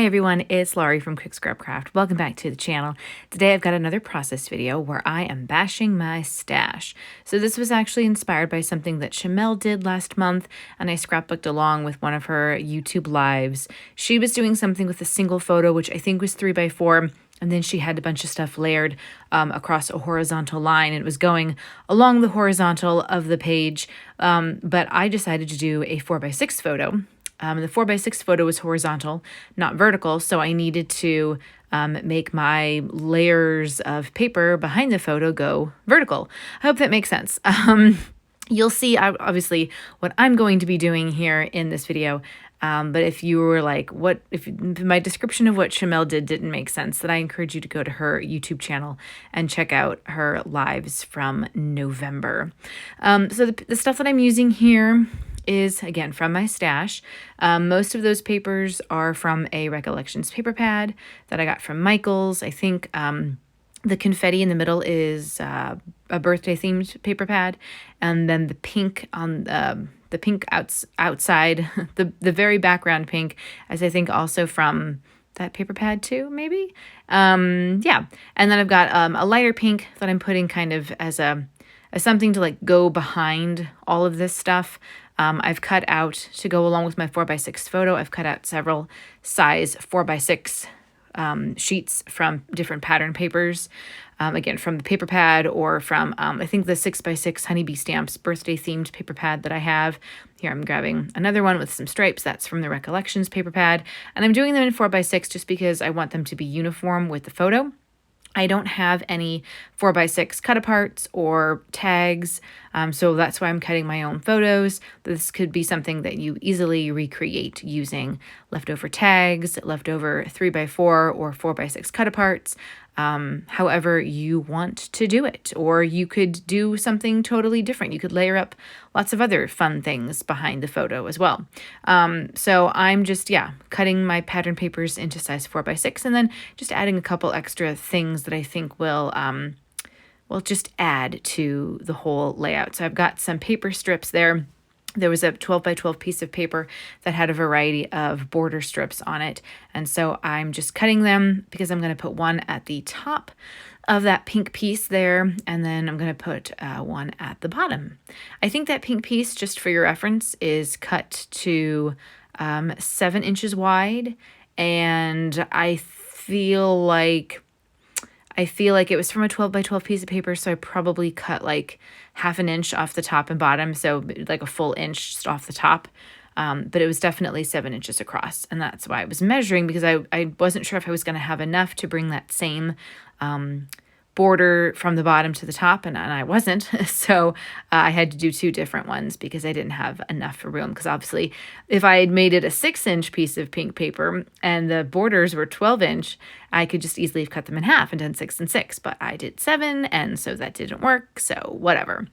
Hey everyone, it's Laurie from Quick Scrub Craft. Welcome back to the channel. Today I've got another process video where I am bashing my stash. So this was actually inspired by something that Shamel did last month, and I scrapbooked along with one of her YouTube lives. She was doing something with a single photo, which I think was 3x4, and then she had a bunch of stuff layered across a horizontal line. It was going along the horizontal of the page, but I decided to do a 4x6 photo. The 4x6 photo was horizontal, not vertical, so I needed to make my layers of paper behind the photo go vertical. I hope that makes sense. You'll see, obviously, what I'm going to be doing here in this video. But if you were like, if my description of what Shamel didn't make sense, then I encourage you to go to her YouTube channel and check out her lives from November. So the stuff that I'm using here is, again, from my stash. Most of those papers are from a Recollections paper pad that I got from Michael's. I think the confetti in the middle is a birthday-themed paper pad, and then the pink on the pink outside, the very background pink, as I think also from that paper pad too, maybe? Yeah, and then I've got a lighter pink that I'm putting kind of as something to like go behind all of this stuff. I've cut out, to go along with my 4x6 photo, I've cut out several size 4x6 sheets from different pattern papers. Again, from the paper pad or from, I think the 6x6 Honeybee Stamps birthday themed paper pad that I have. Here I'm grabbing another one with some stripes. That's from the Recollections paper pad. And I'm doing them in 4x6 just because I want them to be uniform with the photo. I don't have any 4x6 cut aparts or tags, so that's why I'm cutting my own photos. This could be something that you easily recreate using leftover tags, leftover 3x4 or 4x6 cut aparts, however you want to do it. Or you could do something totally different. You could layer up lots of other fun things behind the photo as well. So I'm just, cutting my pattern papers into size 4x6 and then just adding a couple extra things that I think will just add to the whole layout. So I've got some paper strips there. There was a 12x12 piece of paper that had a variety of border strips on it. And so I'm just cutting them because I'm going to put one at the top of that pink piece there, and then I'm going to put one at the bottom. I think that pink piece, just for your reference, is cut to 7 inches wide, and I feel like it was from a 12x12 piece of paper, so I probably cut like half an inch off the top and bottom, so like a full inch just off the top. But it was definitely 7 inches across, and that's why I was measuring, because I wasn't sure if I was going to have enough to bring that same border from the bottom to the top, and I wasn't. So I had to do 2 different ones because I didn't have enough room. Because obviously, if I had made it a 6-inch piece of pink paper and the borders were 12-inch, I could just easily have cut them in half and done 6 and 6. But I did 7, and so that didn't work. So whatever.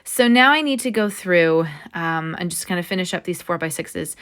So now I need to go through and just kind of finish up these 4x6s.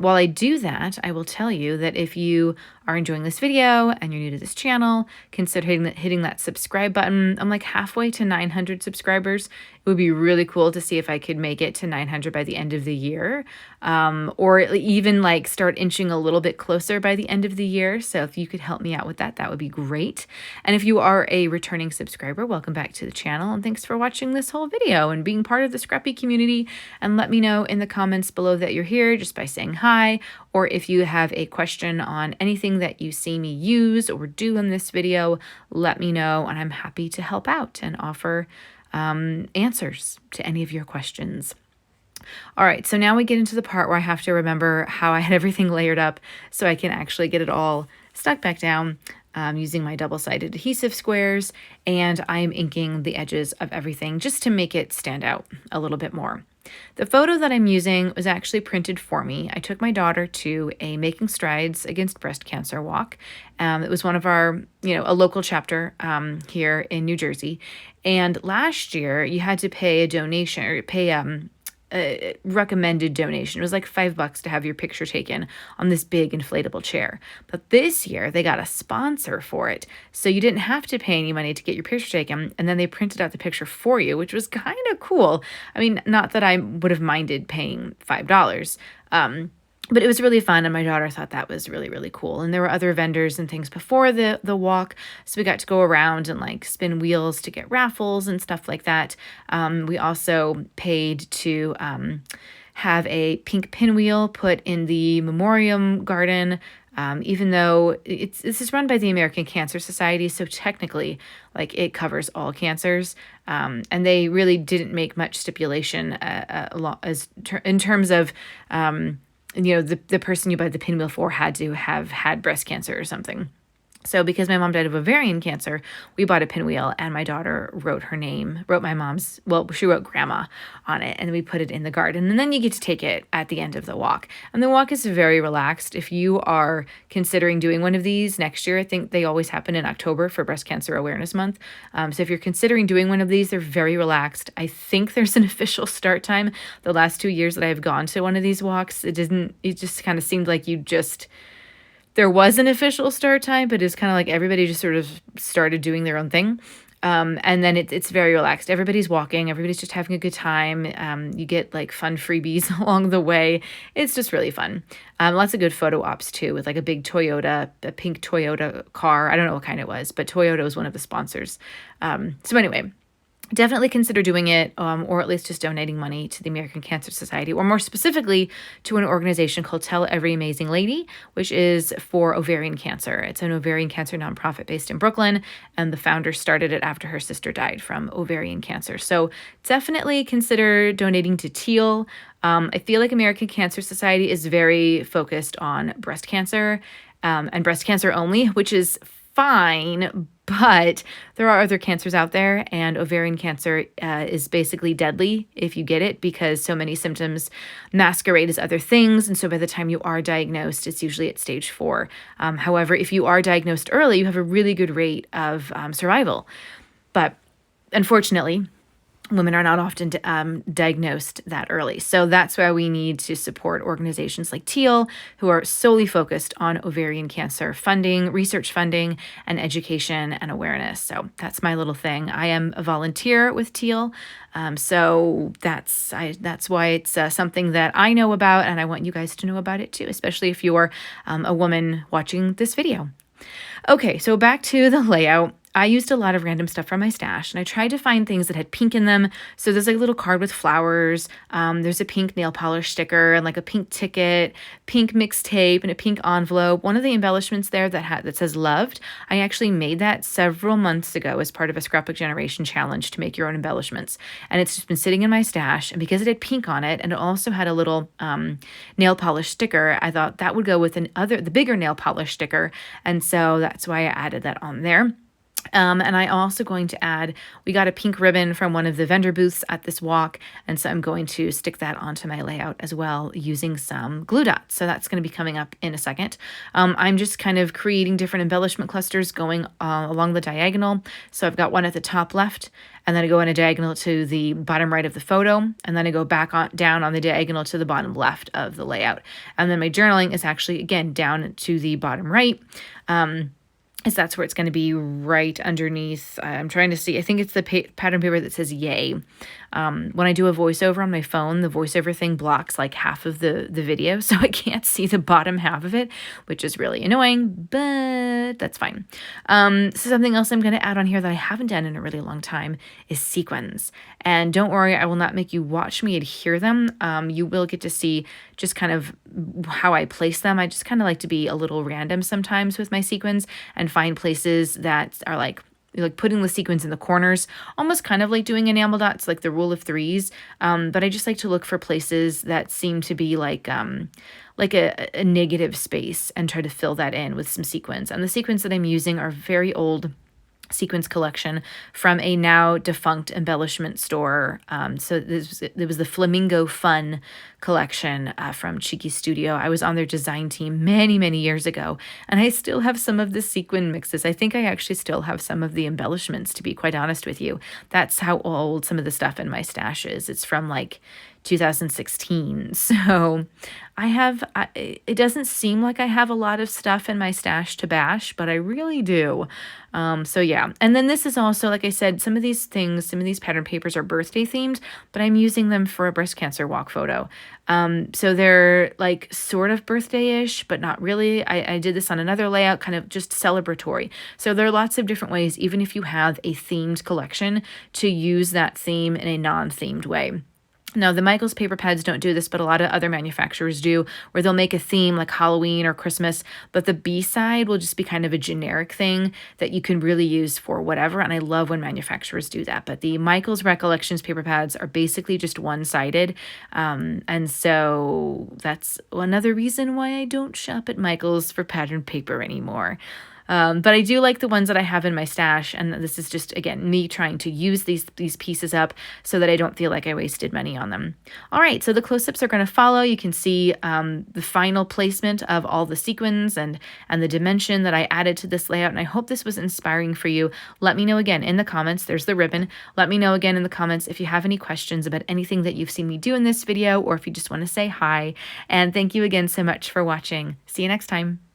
While I do that, I will tell you that if you are enjoying this video and you're new to this channel, consider hitting that subscribe button. I'm like halfway to 900 subscribers. It would be really cool to see if I could make it to 900 by the end of the year, or even like start inching a little bit closer by the end of the year. So if you could help me out with that, that would be great. And if you are a returning subscriber, welcome back to the channel, and thanks for watching this whole video and being part of the Scrappy community. And let me know in the comments below that you're here just by saying hi, or if you have a question on anything that you see me use or do in this video, let me know, and I'm happy to help out and offer answers to any of your questions. All right, so now we get into the part where I have to remember how I had everything layered up so I can actually get it all stuck back down using my double-sided adhesive squares, and I'm inking the edges of everything just to make it stand out a little bit more. The photo that I'm using was actually printed for me. I took my daughter to a Making Strides Against Breast Cancer walk. It was one of our, a local chapter here in New Jersey. And last year you had to pay a donation, or pay a recommended donation. It was like $5 to have your picture taken on this big inflatable chair. But this year they got a sponsor for it. So you didn't have to pay any money to get your picture taken. And then they printed out the picture for you, which was kind of cool. I mean, not that I would have minded paying $5. But it was really fun, and my daughter thought that was really, really cool. And there were other vendors and things before the walk, so we got to go around and like spin wheels to get raffles and stuff like that. We also paid to have a pink pinwheel put in the memoriam garden. Even though this is run by the American Cancer Society, so technically, like, it covers all cancers, and they really didn't make much stipulation in terms of, the person you buy the pinwheel for had to have had breast cancer or something. So because my mom died of ovarian cancer, we bought a pinwheel, and my daughter wrote my mom's, well, she wrote grandma on it, and we put it in the garden. And then you get to take it at the end of the walk. And the walk is very relaxed. If you are considering doing one of these next year, I think they always happen in October for Breast Cancer Awareness Month. So if you're considering doing one of these, they're very relaxed. I think there's an official start time. The last 2 years that I've gone to one of these walks, it just kind of seemed like there was an official start time, but it's kind of like everybody just sort of started doing their own thing. And then it's very relaxed. Everybody's walking. Everybody's just having a good time. You get like fun freebies along the way. It's just really fun. Lots of good photo ops too, with like a pink Toyota car. I don't know what kind it was, but Toyota was one of the sponsors. So anyway, definitely consider doing it, or at least just donating money to the American Cancer Society, or more specifically to an organization called Tell Every Amazing Lady, which is for ovarian cancer. It's an ovarian cancer nonprofit based in Brooklyn, and the founder started it after her sister died from ovarian cancer. So definitely consider donating to Teal. I feel like American Cancer Society is very focused on breast cancer, and breast cancer only, which is fine, but there are other cancers out there, and ovarian cancer is basically deadly if you get it, because so many symptoms masquerade as other things. And so by the time you are diagnosed, it's usually at stage 4. However, if you are diagnosed early, you have a really good rate of survival. But unfortunately, women are not often diagnosed that early. So that's why we need to support organizations like Teal, who are solely focused on ovarian cancer funding, research funding, and education and awareness. So that's my little thing. I am a volunteer with Teal. So that's why it's something that I know about, and I want you guys to know about it too, especially if you're a woman watching this video. Okay, so back to the layout. I used a lot of random stuff from my stash, and I tried to find things that had pink in them. So there's like a little card with flowers. There's a pink nail polish sticker and like a pink ticket, pink mixed tape, and a pink envelope. One of the embellishments there that says loved, I actually made that several months ago as part of a Scrapbook Generation Challenge to make your own embellishments. And it's just been sitting in my stash. And because it had pink on it, and it also had a little nail polish sticker, I thought that would go with the bigger nail polish sticker. And so that's why I added that on there. And I also going to add, we got a pink ribbon from one of the vendor booths at this walk, and so I'm going to stick that onto my layout as well using some glue dots. So that's going to be coming up in a second. I'm just kind of creating different embellishment clusters going along the diagonal. So I've got one at the top left, and then I go on a diagonal to the bottom right of the photo, and then I go back down on the diagonal to the bottom left of the layout. And then my journaling is actually, again, down to the bottom right. That's where it's going to be right underneath. I'm trying to see. I think it's the pattern paper that says yay. When I do a voiceover on my phone, the voiceover thing blocks like half of the video, so I can't see the bottom half of it, which is really annoying, but that's fine. So something else I'm going to add on here that I haven't done in a really long time is sequins. And don't worry, I will not make you watch me adhere them. You will get to see just kind of how I place them. I just kind of like to be a little random sometimes with my sequins and find places that are like putting the sequins in the corners, almost kind of like doing enamel dots, like the rule of threes. But I just like to look for places that seem to be like a negative space and try to fill that in with some sequins. And the sequins that I'm using are very old sequins collection from a now defunct embellishment store. So there was the Flamingo Fun collection from Cheeky Studio. I was on their design team many, many years ago, and I still have some of the sequin mixes. I think I actually still have some of the embellishments, to be quite honest with you. That's how old some of the stuff in my stash is. It's from like 2016. So it doesn't seem like I have a lot of stuff in my stash to bash, but I really do. So yeah. And then this is also, like I said, some of these things, some of these pattern papers are birthday themed, but I'm using them for a breast cancer walk photo. So they're like sort of birthday-ish, but not really. I did this on another layout, kind of just celebratory. So there are lots of different ways, even if you have a themed collection, to use that theme in a non-themed way. Now, the Michaels paper pads don't do this, but a lot of other manufacturers do, where they'll make a theme like Halloween or Christmas, but the B-side will just be kind of a generic thing that you can really use for whatever, and I love when manufacturers do that. But the Michaels Recollections paper pads are basically just one-sided, and so that's another reason why I don't shop at Michaels for patterned paper anymore. But I do like the ones that I have in my stash, and this is just, again, me trying to use these pieces up so that I don't feel like I wasted money on them. All right, so the close-ups are going to follow. You can see the final placement of all the sequins and the dimension that I added to this layout, and I hope this was inspiring for you. Let me know again in the comments. There's the ribbon. Let me know again in the comments if you have any questions about anything that you've seen me do in this video, or if you just want to say hi. And thank you again so much for watching. See you next time.